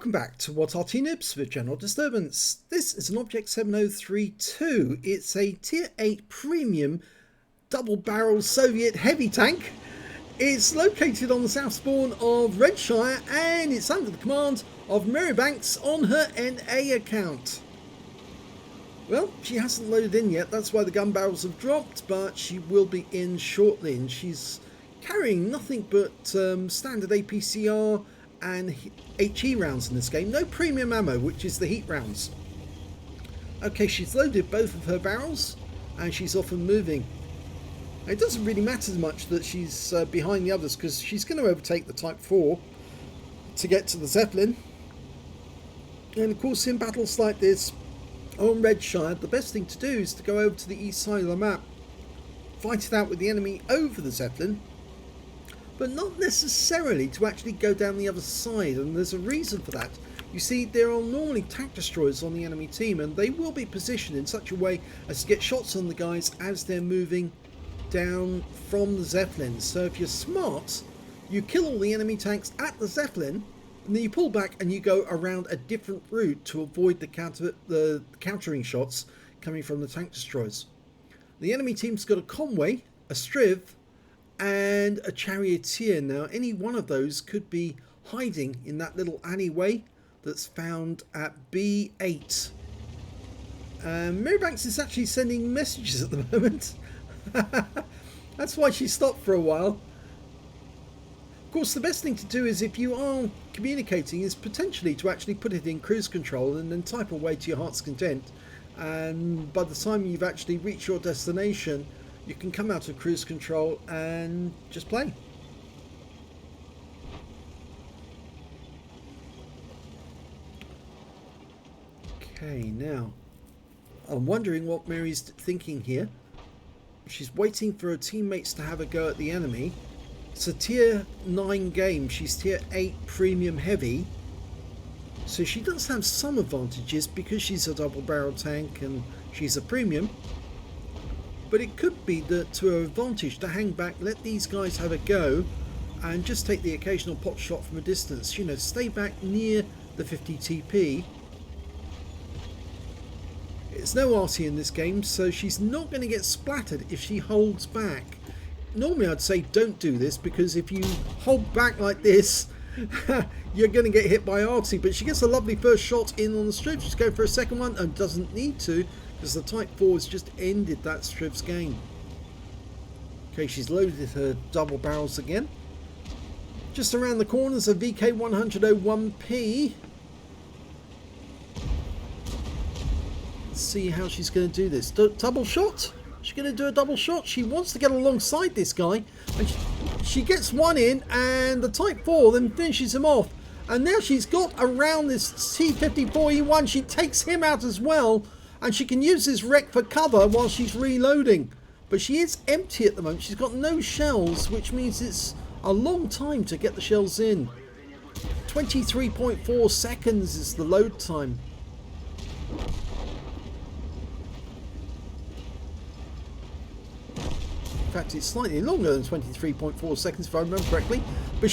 Welcome back to what Arty Noobs with General Disturbance. This is an Object 7032. It's a Tier 8 Premium double-barrel Soviet heavy tank. It's located on the south spawn of Redshire and it's under the command of Mary Banks on her NA account. Well, she hasn't loaded in yet, that's why the gun barrels have dropped, but she will be in shortly, and she's carrying nothing but standard APCR and HE rounds in this game. No premium ammo, which is the heat rounds. Okay, she's loaded both of her barrels and she's off and moving. It doesn't really matter much that she's behind the others, because she's going to overtake the Type 4 to get to the Zeppelin. And of course, in battles like this on Redshire, the best thing to do is to go over to the east side of the map, fight it out with the enemy over the Zeppelin, but not necessarily to actually go down the other side, and there's a reason for that. You see, there are normally tank destroyers on the enemy team, and they will be positioned in such a way as to get shots on the guys as they're moving down from the Zeppelin. So if you're smart, you kill all the enemy tanks at the Zeppelin, and then you pull back and you go around a different route to avoid the countering shots coming from the tank destroyers. The enemy team's got a convoy, a striv, and a charioteer. Now, any one of those could be hiding in that little alleyway that's found at B8. Mary Banks is actually sending messages at the moment. That's why she stopped for a while. Of course, the best thing to do is, if you are communicating, is potentially to actually put it in cruise control and then type away to your heart's content. And by the time you've actually reached your destination, you can come out of cruise control and just play. Okay, now I'm wondering what Mary's thinking here. She's waiting for her teammates to have a go at the enemy. It's a tier 9 game. She's tier 8 premium heavy, so she does have some advantages because she's a double barrel tank and she's a premium. But it could be that to her advantage to hang back, let these guys have a go, and just take the occasional pot shot from a distance. You know, stay back near the 50 TP. It's no Arty in this game, so she's not going to get splattered if she holds back. Normally I'd say don't do this, because if you hold back like this, you're going to get hit by Arty. But she gets a lovely first shot in on the strip. She's going for a second one and doesn't need to, because the Type 4 has just ended that strip's game. Okay, she's loaded her double barrels again. Just around the corners of VK101P. Let's see how she's going to do this. Double shot? She's going to do a double shot. She wants to get alongside this guy, and she gets one in, and the Type 4 then finishes him off. And now she's got around this T-54E1. She takes him out as well, and she can use this wreck for cover while she's reloading. But she is empty at the moment. She's got no shells, which means it's a long time to get the shells in. 23.4 seconds is the load time. In fact, it's slightly longer than 23.4 seconds if I remember correctly. But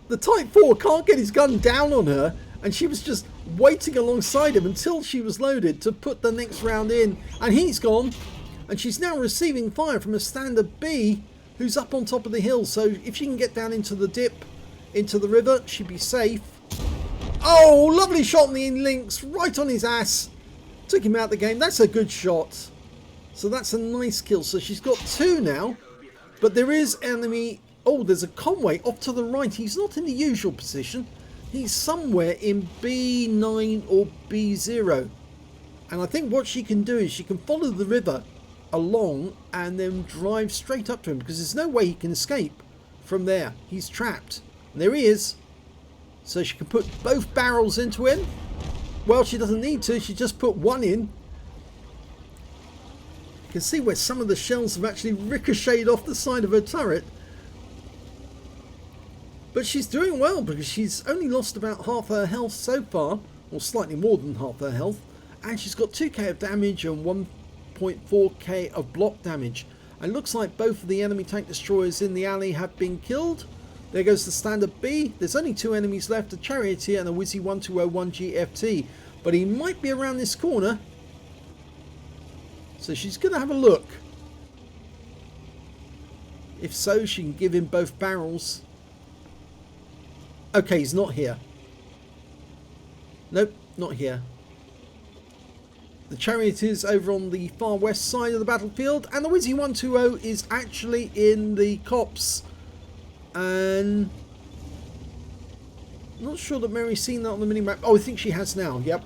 the Type 4 can't get his gun down on her, and she was just waiting alongside him until she was loaded to put the next round in, and he's gone, and she's now receiving fire from a standard B who's up on top of the hill. So if she can get down into the dip into the river, she'd be safe. Oh, lovely shot on the in links, right on his ass, took him out of the game. That's a good shot, so that's a nice kill. So she's got 2 now, but there is enemy. Oh, there's a convoy off to the right. He's not in the usual position. He's somewhere in B9 or B0. And I think what she can do is she can follow the river along and then drive straight up to him, because there's no way he can escape from there. He's trapped. And there he is. So she can put both barrels into him. Well, she doesn't need to. She just put one in. You can see where some of the shells have actually ricocheted off the side of her turret. But she's doing well, because she's only lost about half her health so far, or slightly more than half her health, and she's got 2k of damage and 1.4k of block damage. And it looks like both of the enemy tank destroyers in the alley have been killed, There goes the standard B. There's only 2 enemies left, a Charioteer and a Wizzy 1201 GFT. But he might be around this corner. So she's going to have a look. If so, she can give him both barrels. Okay, he's not here. Nope, not here. The Charioteer's over on the far west side of the battlefield, and the Wizzy 120 is actually in the copse. And not sure that Mary's seen that on the minimap. Oh, I think she has now. Yep.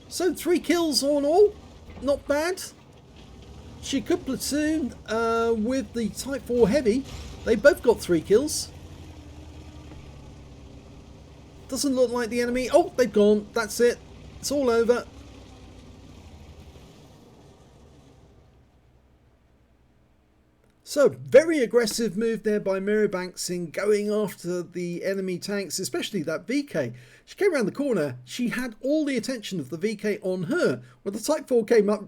So 3 kills all in all. Not bad. She could platoon with the Type 4 Heavy. They both got 3 kills. Doesn't look like the enemy. Oh, they've gone. That's it. It's all over. So, very aggressive move there by Marybanks in going after the enemy tanks, especially that VK. She came around the corner. She had all the attention of the VK on her. When the Type 4 came up,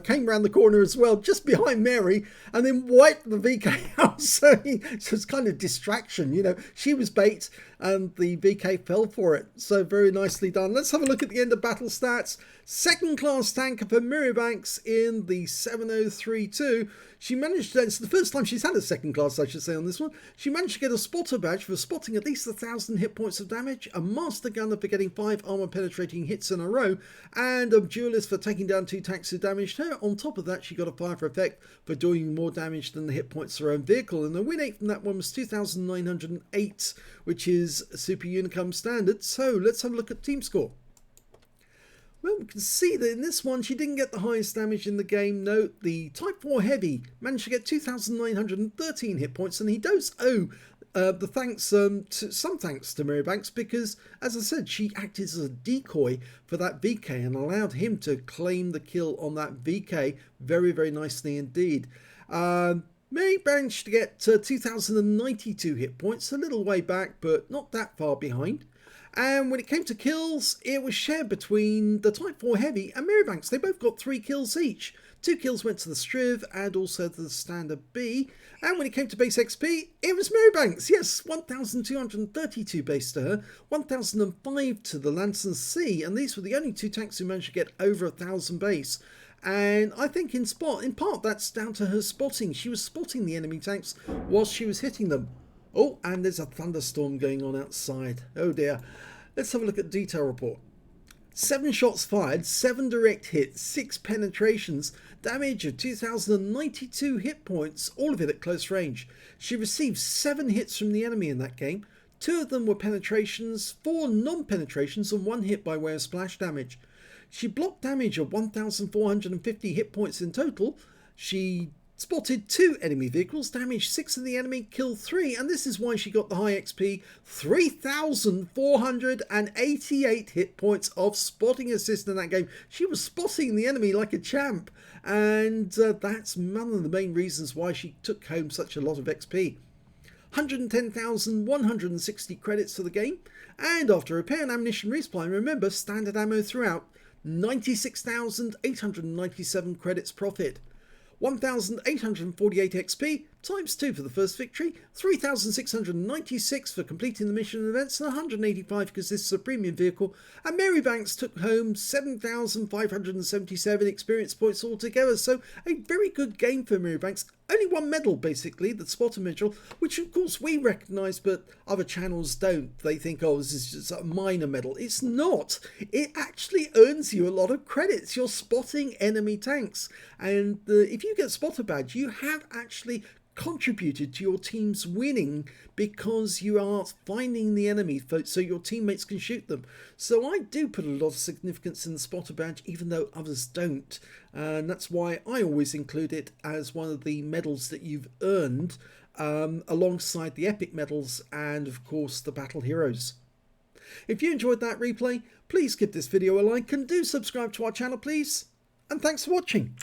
came around the corner as well, just behind Mary, and then wiped the VK out. So it's kind of distraction, you know. She was bait and the VK fell for it. So very nicely done. Let's have a look at the end of battle stats. Second class tanker for Marybanks in the 7032. She managed to, it's the first time she's had a second class, I should say, on this one. She managed to get a spotter badge for spotting at least 1,000 hit points of damage, a master gunner for getting 5 armor penetrating hits in a row, and a duelist for taking down 2 tanks who damaged her. On top of that, she got a fire for effect for doing more damage than the hit points of her own vehicle. And the win rate from that one was 2,908, which is Super Unicum standard. So let's have a look at team score. Well, we can see that in this one, she didn't get the highest damage in the game. Note, the Type 4 Heavy managed to get 2,913 hit points, and he does owe the thanks some thanks to Marybanks, because, as I said, she acted as a decoy for that VK and allowed him to claim the kill on that VK very, very nicely indeed. Mary managed to get 2,092 hit points, a little way back, but not that far behind. And when it came to kills, it was shared between the Type 4 Heavy and Marybanks. They both got 3 kills each. 2 kills went to the Striv and also to the Standard B. And when it came to base XP, it was Marybanks. Yes, 1,232 base to her, 1,005 to the Lanson C. And these were the only 2 tanks who managed to get over 1,000 base. And I think in part that's down to her spotting. She was spotting the enemy tanks whilst she was hitting them. Oh, and there's a thunderstorm going on outside. Oh dear. Let's have a look at the detail report. 7 shots fired, 7 direct hits, 6 penetrations, damage of 2,092 hit points, all of it at close range. She received 7 hits from the enemy in that game. 2 of them were penetrations, 4 non-penetrations, and 1 hit by way of splash damage. She blocked damage of 1,450 hit points in total. She spotted 2 enemy vehicles, damaged 6 of the enemy, killed 3, and this is why she got the high XP, 3,488 hit points of spotting assist in that game. She was spotting the enemy like a champ, and that's one of the main reasons why she took home such a lot of XP. 110,160 credits for the game, and after repair and ammunition resupply, remember standard ammo throughout, 96,897 credits profit. 1,848 XP, times 2 for the first victory, 3,696 for completing the mission events, and 185 because this is a premium vehicle, and Marybanks took home 7,577 experience points altogether, so a very good game for Marybanks. Only 1 medal, basically, the spotter medal, which of course we recognise, but other channels don't. They think, oh, this is just a minor medal. It's not. It actually earns you a lot of credits. You're spotting enemy tanks. And if you get a spotter badge, you have actually contributed to your team's winning because you are finding the enemy so your teammates can shoot them. So I do put a lot of significance in the spotter badge, even though others don't, and that's why I always include it as one of the medals that you've earned alongside the epic medals and of course the battle heroes. If you enjoyed that replay, please give this video a like and do subscribe to our channel please, and thanks for watching.